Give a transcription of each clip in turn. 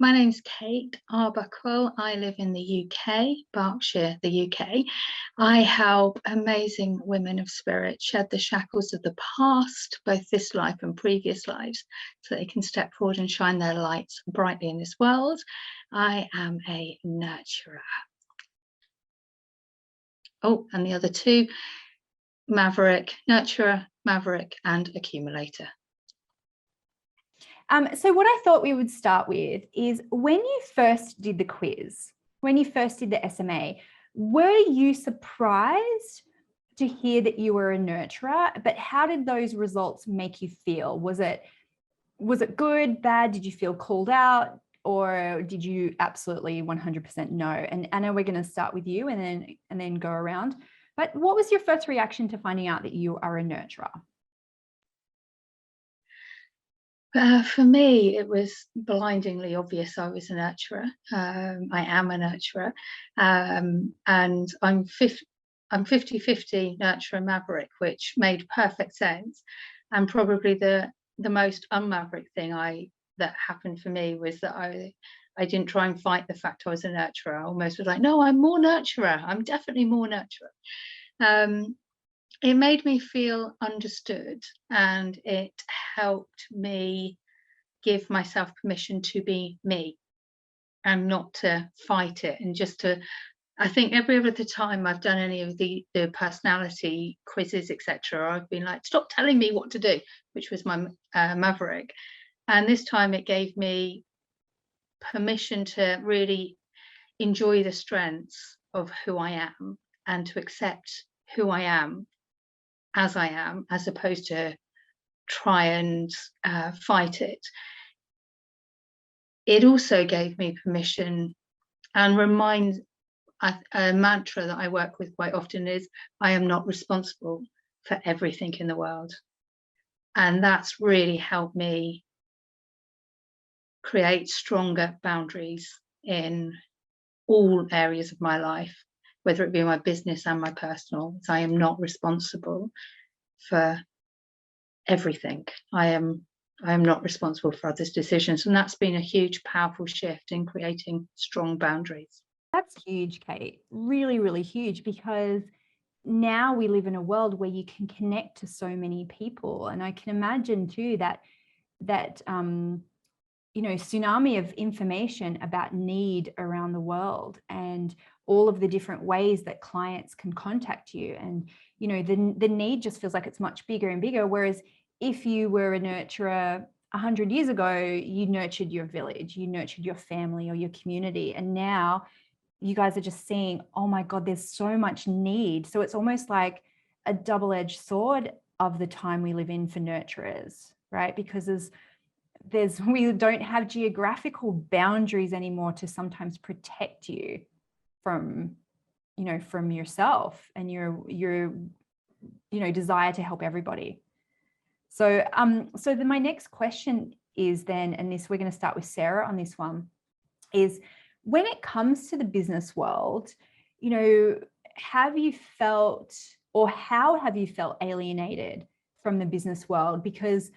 My name's Kate Arbuckle. I live in the UK, Berkshire, the UK. I help amazing women of spirit shed the shackles of the past, both this life and previous lives, so they can step forward and shine their lights brightly in this world. I am a nurturer. Oh, and the other two, maverick, nurturer, maverick, and accumulator. So what I thought we would start with is when you first did the quiz, when you first did the SMA, were you surprised to hear that you were a nurturer? But how did those results make you feel? Was it good, bad? Did you feel called out? Or did you absolutely 100% know? And Anna, we're going to start with you and then go around. But what was your first reaction to finding out that you are a nurturer? For me, it was blindingly obvious I was a nurturer. I am a nurturer, and I'm 50-50 nurturer maverick, which made perfect sense. And probably the most unmaverick thing that happened for me was that I didn't try and fight the fact I was a nurturer. I almost was like, no, I'm more nurturer. I'm definitely more nurturer. It made me feel understood, and it helped me give myself permission to be me and not to fight it. And just to, I think every other time I've done any of the personality quizzes, etc., I've been like, stop telling me what to do, which was my maverick. And this time it gave me permission to really enjoy the strengths of who I am and to accept who I am, as opposed to try and fight it. It also gave me permission and a mantra that I work with quite often is, I am not responsible for everything in the world. And that's really helped me create stronger boundaries in all areas of my life, whether it be my business and my personal. I am not responsible for everything. I am not responsible for others' decisions. And that's been a huge, powerful shift in creating strong boundaries. That's huge, Kate. Really, really huge, because now we live in a world where you can connect to so many people. And I can imagine too that tsunami of information about need around the world and all of the different ways that clients can contact you. And, the need just feels like it's much bigger and bigger. Whereas if you were a nurturer 100 years ago, you nurtured your village, you nurtured your family or your community. And now you guys are just seeing, oh my God, there's so much need. So it's almost like a double-edged sword of the time we live in for nurturers, right? Because we don't have geographical boundaries anymore to sometimes protect you from yourself and your desire to help everybody. So my next question is then, and this, we're going to start with Sarah on this one, is when it comes to the business world, have you felt, or how have you felt alienated from the business world? Because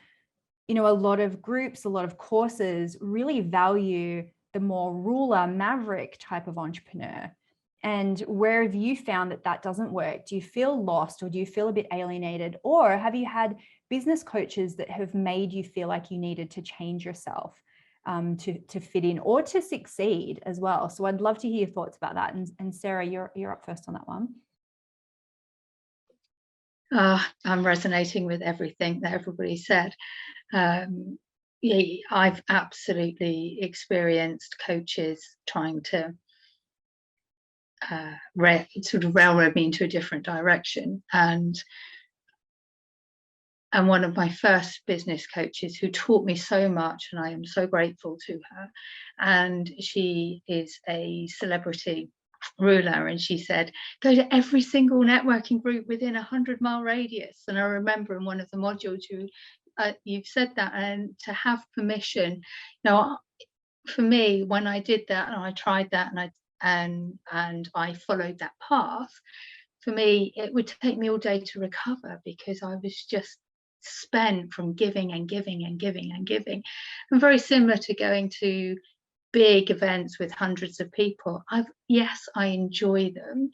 a lot of groups, a lot of courses really value the more ruler, maverick type of entrepreneur. And where have you found that doesn't work? Do you feel lost, or do you feel a bit alienated? Or have you had business coaches that have made you feel like you needed to change yourself to fit in or to succeed as well? So I'd love to hear your thoughts about that. And Sarah, you're up first on that one. I'm resonating with everything that everybody said. I've absolutely experienced coaches trying to sort of railroad me into a different direction. And one of my first business coaches who taught me so much, and I am so grateful to her, and she is a celebrity ruler, and she said, go to every single networking group within 100-mile radius. And I remember in one of the modules you've said that, and to have permission. For me, when I did that and I tried that and I followed that path, for me it would take me all day to recover, because I was just spent from giving and giving and giving and giving. And very similar to going to big events with hundreds of people, yes, I enjoy them.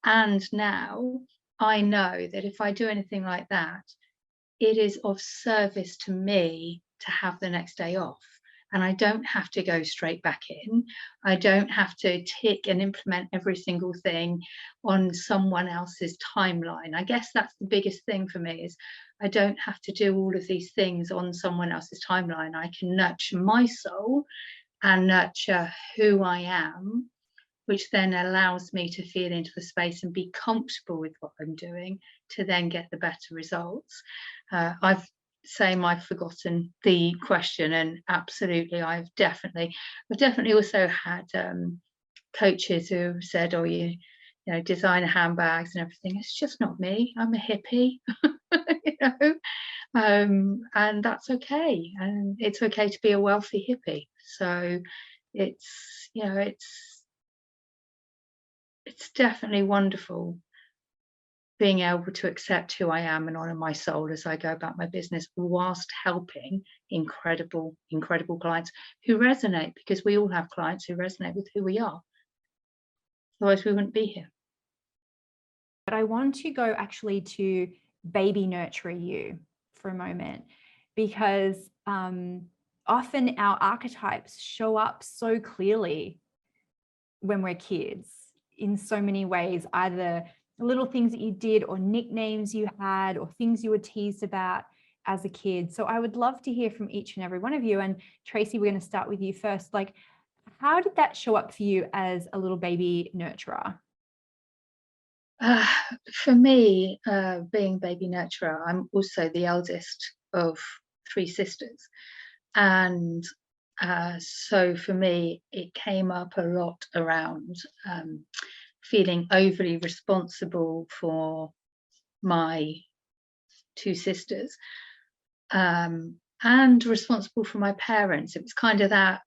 And now I know that if I do anything like that, it is of service to me to have the next day off. And I don't have to go straight back in. I don't have to tick and implement every single thing on someone else's timeline. I guess that's the biggest thing for me, is I don't have to do all of these things on someone else's timeline. I can nurture my soul and nurture who I am, which then allows me to feel into the space and be comfortable with what I'm doing to then get the better results. I've forgotten the question, and absolutely, I've definitely also had coaches who said, "Oh, you know, designer handbags and everything. It's just not me. I'm a hippie," you know, and that's okay. And it's okay to be a wealthy hippie. So it's, you know, it's definitely wonderful being able to accept who I am and honor my soul as I go about my business, whilst helping incredible clients who resonate, because we all have clients who resonate with who we are. Otherwise we wouldn't be here. But I want to go actually to baby nurturer you for a moment, because often our archetypes show up so clearly when we're kids in so many ways, either little things that you did or nicknames you had or things you were teased about as a kid. So I would love to hear from each and every one of you. And Tracy, we're going to start with you first. Like, how did that show up for you as a little baby nurturer? For me, being baby nurturer, I'm also the eldest of 3 sisters. And so for me, it came up a lot around feeling overly responsible for my 2 sisters, and responsible for my parents. It was kind of that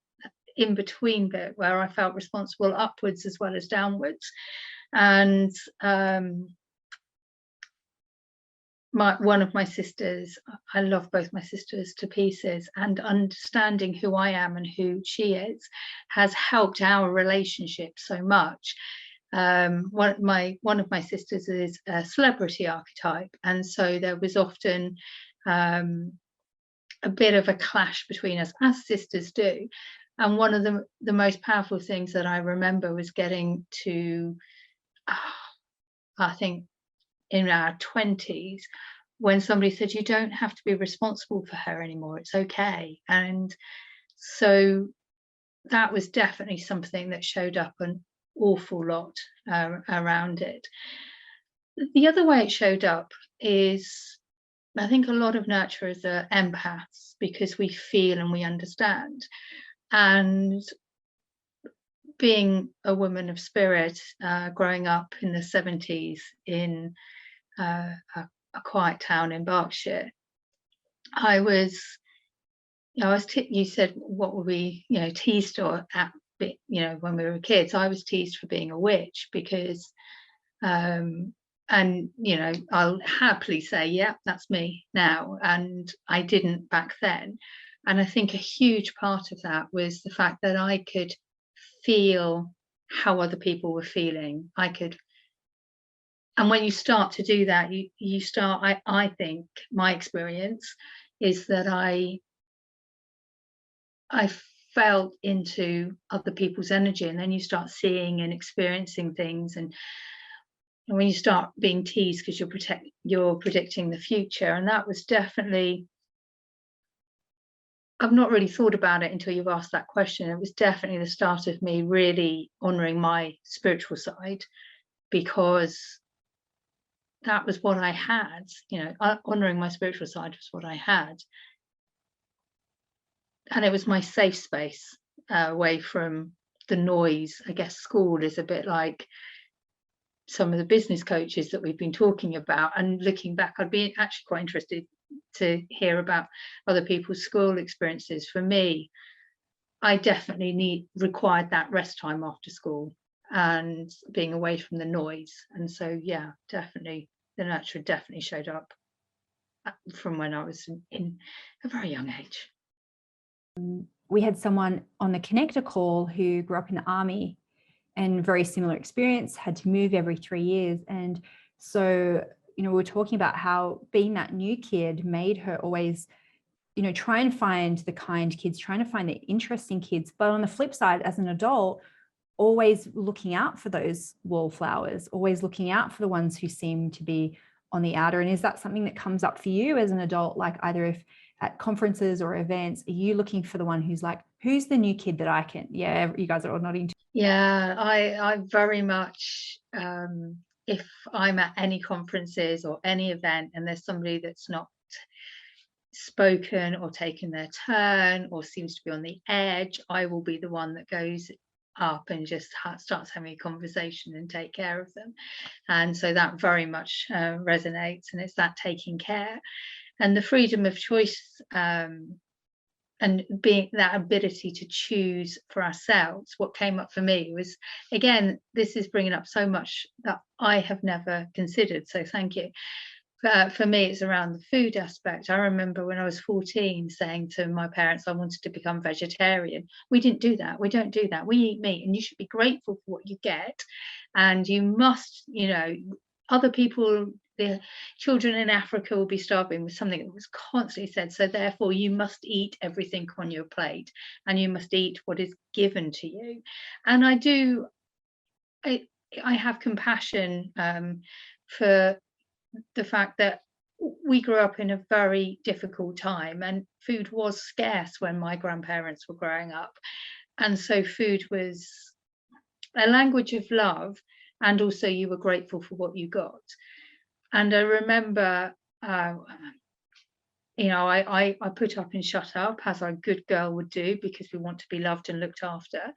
in between bit where I felt responsible upwards as well as downwards. And one of my sisters, I love both my sisters to pieces, and understanding who I am and who she is has helped our relationship so much. One of my sisters is a celebrity archetype, and so there was often a bit of a clash between us, as sisters do. And one of the most powerful things that I remember was getting to, I think, in our 20s, when somebody said, "You don't have to be responsible for her anymore, it's okay." And so that was definitely something that showed up an awful lot around it. The other way it showed up is, I think a lot of nurturers are empaths, because we feel and we understand. And being a woman of spirit, growing up in the 70s in a quiet town in Berkshire, I was, you said, what were we, teased or at, when we were kids? I was teased for being a witch, because, and, I'll happily say, yeah, that's me now. And I didn't back then. And I think a huge part of that was the fact that I could feel how other people were feeling. And when you start to do that, you start, I think my experience is that I felt into other people's energy, and then you start seeing and experiencing things. And when you start being teased because you're predicting the future. And that was definitely, I've not really thought about it until you've asked that question. It was definitely the start of me really honoring my spiritual side, because that was what I had, honoring my spiritual side was what I had. And it was my safe space, away from the noise. I guess school is a bit like some of the business coaches that we've been talking about. And looking back, I'd be actually quite interested to hear about other people's school experiences. For me, I definitely required that rest time after school and being away from the noise. And so, yeah, definitely the nurture definitely showed up from when I was in a very young age. we had someone on the connector call who grew up in the army and very similar experience, had to move every 3 years. And so, you know, we were talking about how being that new kid made her always, you know, try and find the kind kids, trying to find the interesting kids. But on the flip side, as an adult, always looking out for those wallflowers, always looking out for the ones who seem to be on the outer. And is that something that comes up for you as an adult? Like either if at conferences or events, are you looking for the one who's like, who's the new kid that I can, yeah, you guys are all nodding. Yeah, I very much, if I'm at any conferences or any event and there's somebody that's not spoken or taken their turn or seems to be on the edge, I will be the one that goes up and just starts having a conversation and take care of them. And so that very much resonates, and it's that taking care and the freedom of choice, and being that ability to choose for ourselves. What came up for me was, again, this is bringing up so much that I have never considered, so thank you. For me, it's around the food aspect. I remember when I was 14 saying to my parents I wanted to become vegetarian. We didn't do that. We don't do that. We eat meat, and you should be grateful for what you get. And you must, you know, other people, the children in Africa will be starving, was something that was constantly said. So therefore, you must eat everything on your plate, and you must eat what is given to you. And I have compassion for the fact that we grew up in a very difficult time and food was scarce when my grandparents were growing up. And so food was a language of love, and also you were grateful for what you got. And I remember, you know, I put up and shut up, as a good girl would do, because we want to be loved and looked after.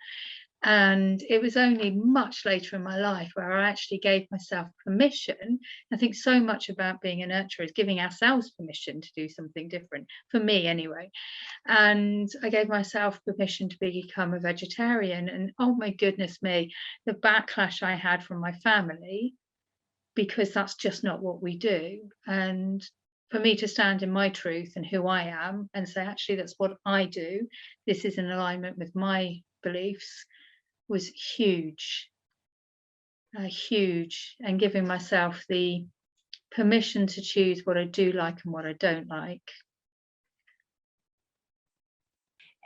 And it was only much later in my life where I actually gave myself permission. I think so much about being a nurturer is giving ourselves permission to do something different, for me anyway. And I gave myself permission to become a vegetarian. And oh my goodness me, the backlash I had from my family, because that's just not what we do. And for me to stand in my truth and who I am and say, actually, that's what I do, this is in alignment with my beliefs, was huge, huge, and giving myself the permission to choose what I do like and what I don't like.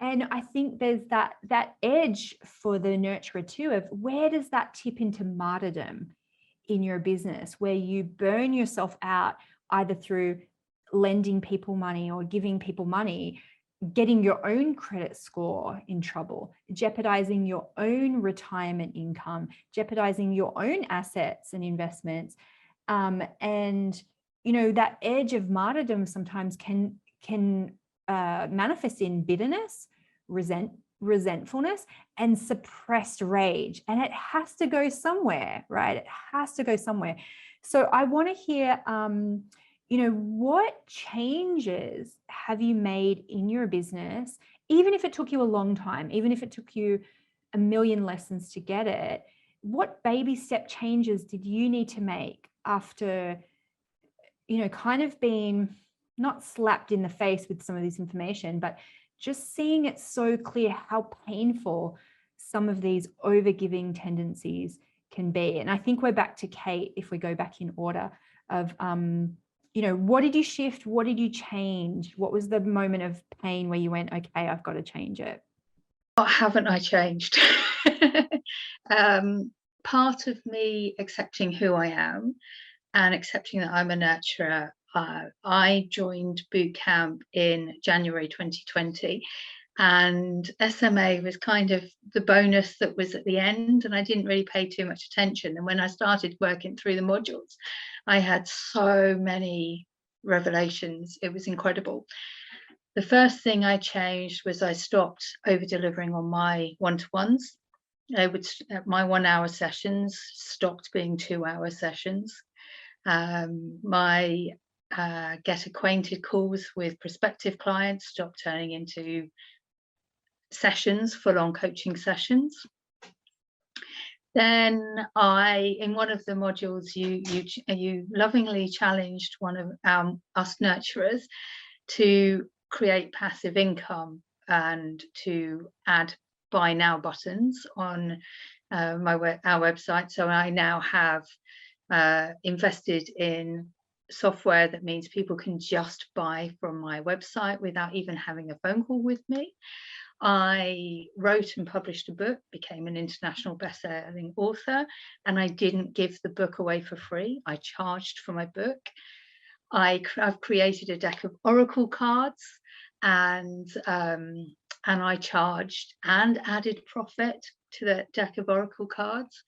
And I think there's that edge for the nurturer too, of where does that tip into martyrdom in your business, where you burn yourself out either through lending people money or giving people money, getting your own credit score in trouble, jeopardizing your own retirement income, jeopardizing your own assets and investments. And, you know, that edge of martyrdom sometimes can manifest in bitterness, resentfulness, and suppressed rage. And it has to go somewhere, right? It has to go somewhere. So I want to hear, you know, what changes have you made in your business, even if it took you a long time, even if it took you a million lessons to get it? What baby step changes did you need to make after, you know, kind of being not slapped in the face with some of this information, but just seeing it so clear how painful some of these overgiving tendencies can be? And I think we're back to Kate, if we go back in order of, you know, what did you shift? What did you change? What was the moment of pain where you went, okay, I've got to change it? What haven't I changed? Part of me accepting who I am and accepting that I'm a nurturer. I joined boot camp in January 2020, and SMA was kind of the bonus that was at the end, and I didn't really pay too much attention. And when I started working through the modules, I had so many revelations. It was incredible. The first thing I changed was I stopped over delivering on my one-to-ones. My 1 hour sessions stopped being 2 hour sessions. My get acquainted calls with prospective clients stopped turning into sessions, full-on coaching sessions. Then in one of the modules, you lovingly challenged one of us nurturers to create passive income and to add buy now buttons on our website. So I now have invested in software that means people can just buy from my website without even having a phone call with me. I wrote and published a book, became an international best-selling author, and I didn't give the book away for free. I charged for my book. I've created a deck of oracle cards, and I charged and added profit to the deck of oracle cards.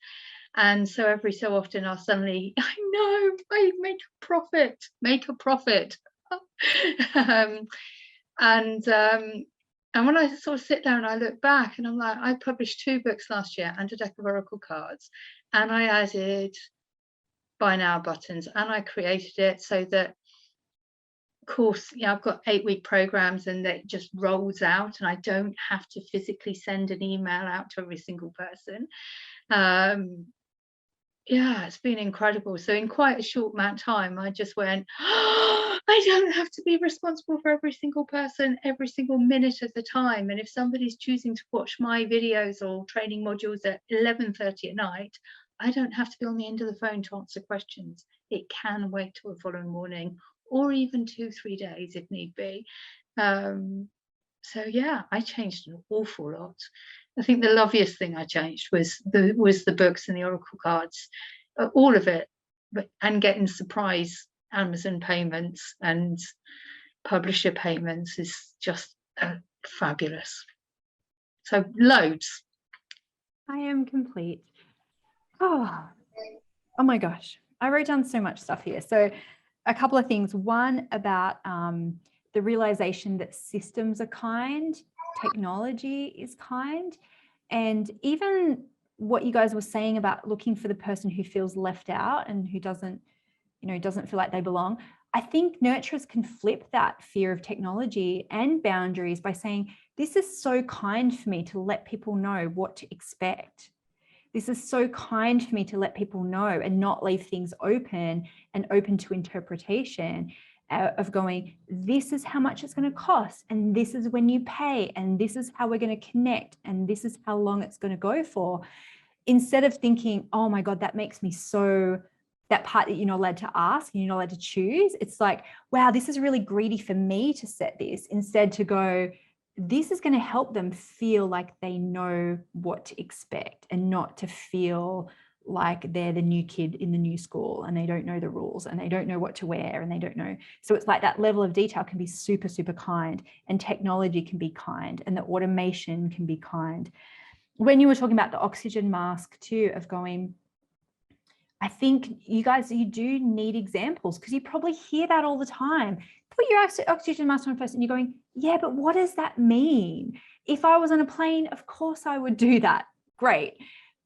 And so every so often I'll suddenly, I know, I make a profit. And when I sort of sit down and I look back and I'm like, I published 2 books last year and a deck of oracle cards, and I added buy now buttons, and I created it so that, of course, I've got 8-week programs and it just rolls out, and I don't have to physically send an email out to every single person. Yeah, it's been incredible. So in quite a short amount of time, I just went, oh, I don't have to be responsible for every single person, every single minute of the time. And if somebody's choosing to watch my videos or training modules at 11:30 at night, I don't have to be on the end of the phone to answer questions. It can wait till the following morning, or even 2-3 days if need be. So yeah, I changed an awful lot. I think the loveliest thing I changed was the books and the oracle cards, all of it, and getting surprise Amazon payments and publisher payments is just fabulous. So loads. I am complete. Oh my gosh. I wrote down so much stuff here. So a couple of things. One about the realization that systems are kind, technology is kind, and even what you guys were saying about looking for the person who feels left out and who doesn't feel like they belong. I think nurturers can flip that fear of technology and boundaries by saying, this is so kind for me to let people know what to expect. This is so kind for me to let people know and not leave things open and open to interpretation of going, this is how much it's going to cost, and this is when you pay, and this is how we're going to connect, and this is how long it's going to go for. Instead of thinking, oh my God, that makes me so, that part that you're not allowed to ask and you're not allowed to choose. It's like, wow, this is really greedy for me to set this. Instead to go, this is going to help them feel like they know what to expect, and not to feel like they're the new kid in the new school and they don't know the rules and they don't know what to wear and they don't know. So it's like that level of detail can be super, super kind, and technology can be kind, and the automation can be kind. When you were talking about the oxygen mask too, of going, I think you guys, you do need examples, because you probably hear that all the time. Put your oxygen mask on first, and you're going, yeah, but what does that mean? If I was on a plane, of course I would do that. Great.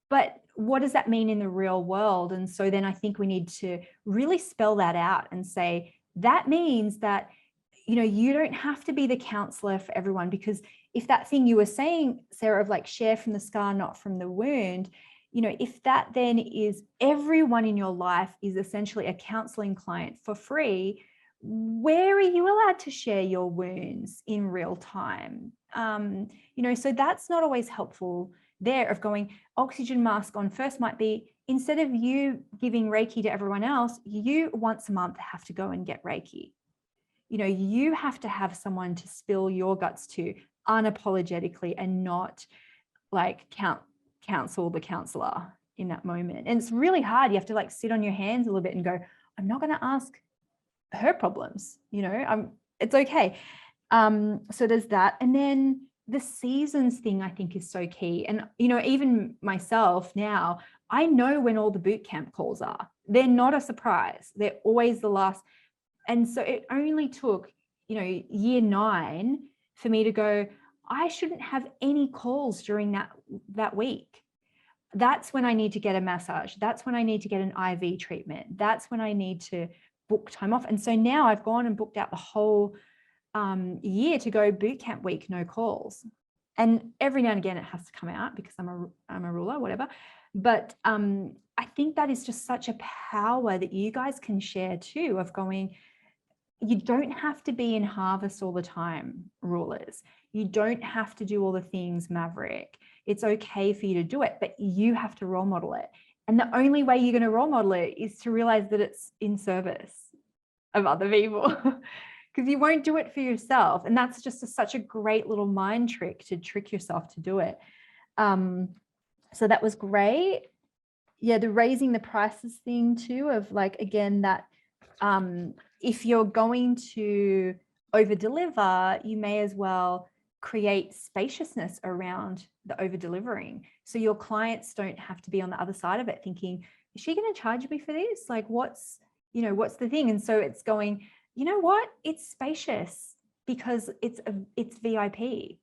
But what does that mean in the real world? And so then I think we need to really spell that out and say, that means that, you don't have to be the counselor for everyone. Because if that thing you were saying, Sarah, of like share from the scar, not from the wound, if that then is everyone in your life is essentially a counseling client for free, where are you allowed to share your wounds in real time? So that's not always helpful there, of going oxygen mask on first might be, instead of you giving Reiki to everyone else, you once a month have to go and get Reiki. You have to have someone to spill your guts to unapologetically, and not like counsel the counselor in that moment. And it's really hard. You have to like sit on your hands a little bit and go, I'm not going to ask her problems, it's okay. So there's that. And then the seasons thing, I think, is so key. And, even myself now, I know when all the boot camp calls are. They're not a surprise. They're always the last. And so it only took, year 9 for me to go, I shouldn't have any calls during that week. That's when I need to get a massage. That's when I need to get an IV treatment. That's when I need to book time off. And so now I've gone and booked out the whole year to go boot camp week, no calls. And every now and again it has to come out because I'm a ruler, whatever. But I think that is just such a power that you guys can share too, of going, you don't have to be in harvest all the time, rulers. You don't have to do all the things, Maverick. It's okay for you to do it, but you have to role model it. And the only way you're going to role model it is to realize that it's in service of other people, because you won't do it for yourself. And that's just such a great little mind trick to trick yourself to do it. So that was great. Yeah, the raising the prices thing too, of like, again, that if you're going to over deliver, you may as well create spaciousness around the over delivering, so your clients don't have to be on the other side of it thinking, is she going to charge me for this? Like, what's the thing? And so it's going, you know what, it's spacious because it's VIP,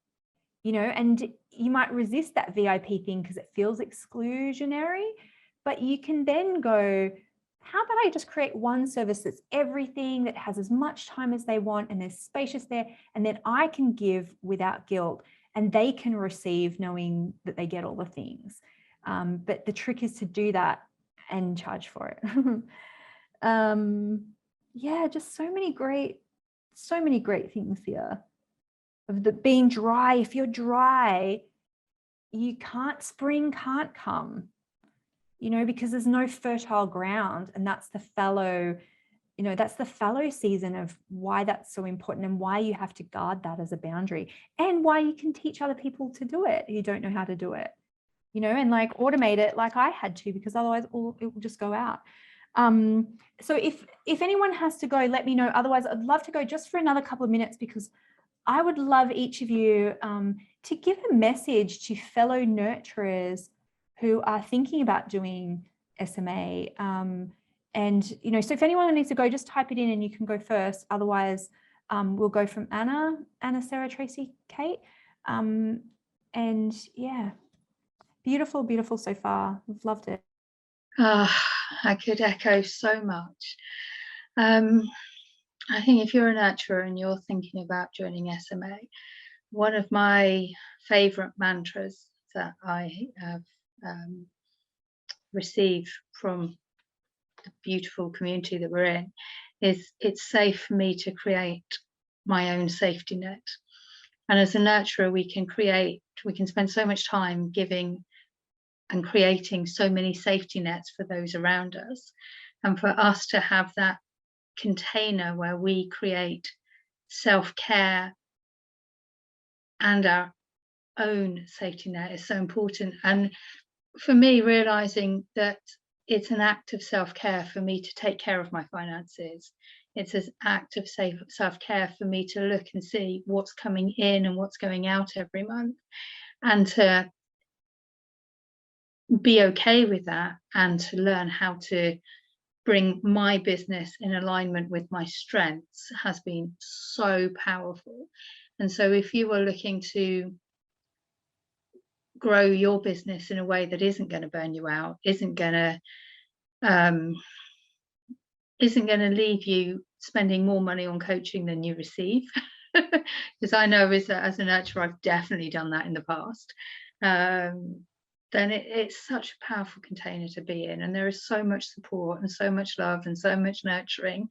and you might resist that VIP thing because it feels exclusionary, but you can then go, how about I just create one service that's everything, that has as much time as they want, and there's spacious there, and then I can give without guilt, and they can receive knowing that they get all the things. But the trick is to do that and charge for it. Yeah, just so many great things here. Of the being dry. If you're dry, spring can't come. Because there's no fertile ground, and that's the fallow season of why that's so important, and why you have to guard that as a boundary, and why you can teach other people to do it who don't know how to do it, and like automate it like I had to, because otherwise it will just go out. So if anyone has to go, let me know. Otherwise, I'd love to go just for another couple of minutes, because I would love each of you to give a message to fellow nurturers who are thinking about doing SMA. And, so if anyone needs to go, just type it in and you can go first. Otherwise, we'll go from Anna, Sarah, Tracy, Kate. And yeah, beautiful, beautiful so far. We've loved it. I could echo so much. I think if you're a nurturer and you're thinking about joining SMA, one of my favorite mantras that I have receive from the beautiful community that we're in is, it's safe for me to create my own safety net. And as a nurturer, we can spend so much time giving and creating so many safety nets for those around us. And for us to have that container where we create self-care and our own safety net is so important. And for me, realizing that it's an act of self-care for me to take care of my finances. It's an act of self-care for me to look and see what's coming in and what's going out every month, and to be okay with that, and to learn how to bring my business in alignment with my strengths has been so powerful. And so if you are looking to grow your business in a way that isn't going to burn you out, isn't going to leave you spending more money on coaching than you receive, because I know as a nurturer, I've definitely done that in the past, then it's such a powerful container to be in. And there is so much support and so much love and so much nurturing.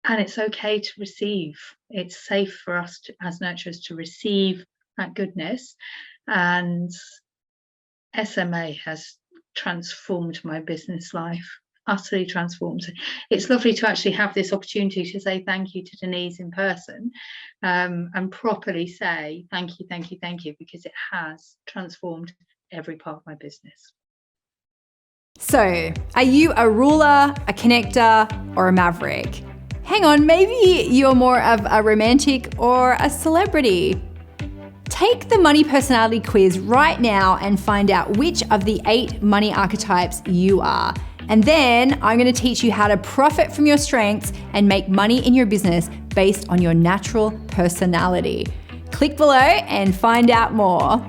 And it's okay to receive. It's safe for us as nurturers to receive that goodness. And SMA has transformed my business life, utterly transformed. It's lovely to actually have this opportunity to say thank you to Denise in person, and properly say thank you, because it has transformed every part of my business. So, are you a ruler, a connector, or a maverick? Hang on, maybe you're more of a romantic or a celebrity. Take the Money Personality Quiz right now and find out which of the 8 money archetypes you are. And then I'm going to teach you how to profit from your strengths and make money in your business based on your natural personality. Click below and find out more.